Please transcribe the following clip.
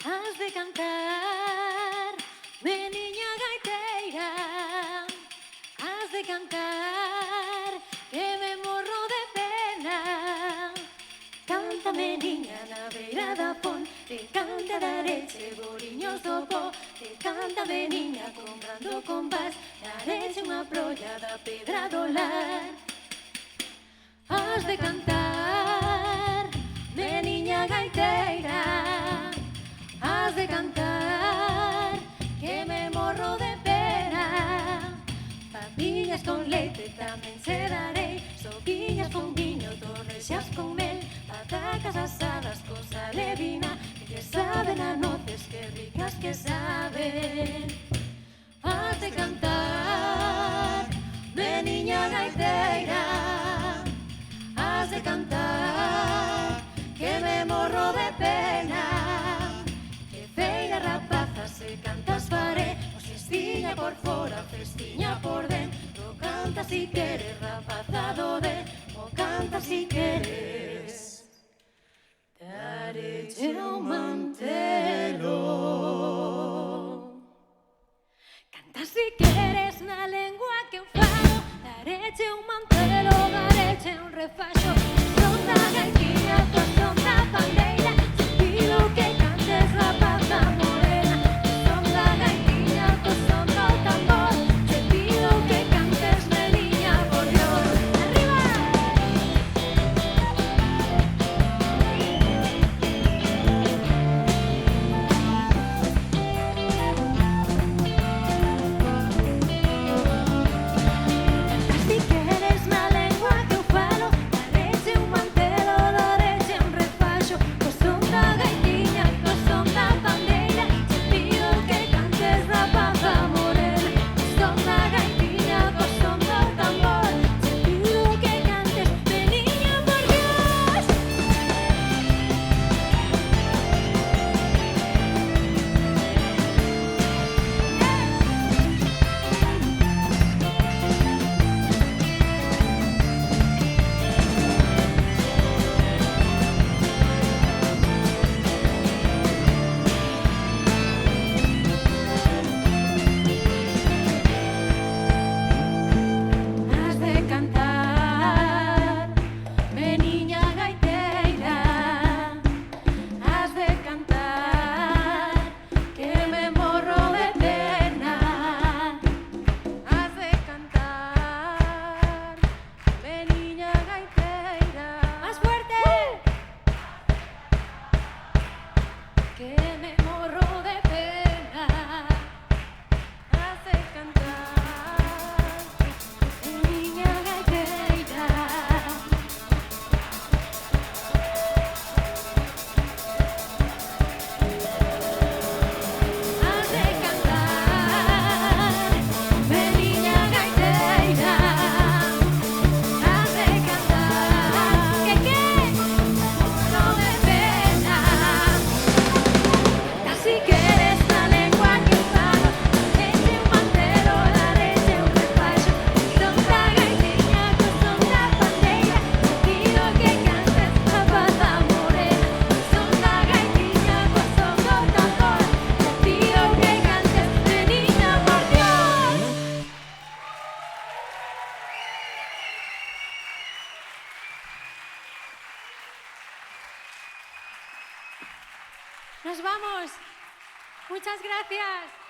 Has de cantar, mi niña gaiteira. Has de cantar, que me morro de pena. Cántame, niña, na beira da fonte, canta dareche boliños do po. Te cántame, niña, comprando compás, dareche unha prolla da pedra do lar. Has de cantar, mi niña gaiteira. Has de cantar, que me morro de pena. Papillas con leite tamén se darei, sopiñas con viño, torrexas con mel, patacas asadas con sal e vina, que saben a noces, que ricas que saben. Has de cantar, mi niña gaiteira. Has de cantar, que me morro de pena. Que feira rapaza se cantas faré, o cestiña por fora, cestiña por dentro. Canta si queres, rapazado de, o canta si queres. Dareche un mantelo. Canta si queres na lengua que eu falo. Dareche un mantelo, dareche un refaxo. Son da gaitiña, son da pandeira. Te pido que cantes, rapaza morena. Son da gaitiña, son do tambor. Te pido que cantes, meliña, por Dios. ¡Arriba! Si queres na lengua que eu falo, dareche un mantelo, dareche un refaxo. Co son da gaitiña, co son da pandeira. Te pido que cantes, rapaza morena. Co son da gaitiña, co son do tambor. Te pido que cantes, meliña, por Dios. Has de cantar, mi niña gaiteira. Has de cantar, que me morro de pena. Has de cantar, mi niña gaiteira. Más fuerte. Que me morro de pena. Has de cantar, mi niña gaiteira. Has de cantar, mi niña gaiteira. Has de cantar, que morro de pena. Si queres na lengua que eu falo, dareche un mantelo, dareche un refaxo. Son da gaitiña, co son da pandeira. Te pido que cantes, rapaza morena. Son da gaitiña, co son do tambor. Te pido que cantes, meliña, por Dios. Nos vamos. Muchas gracias.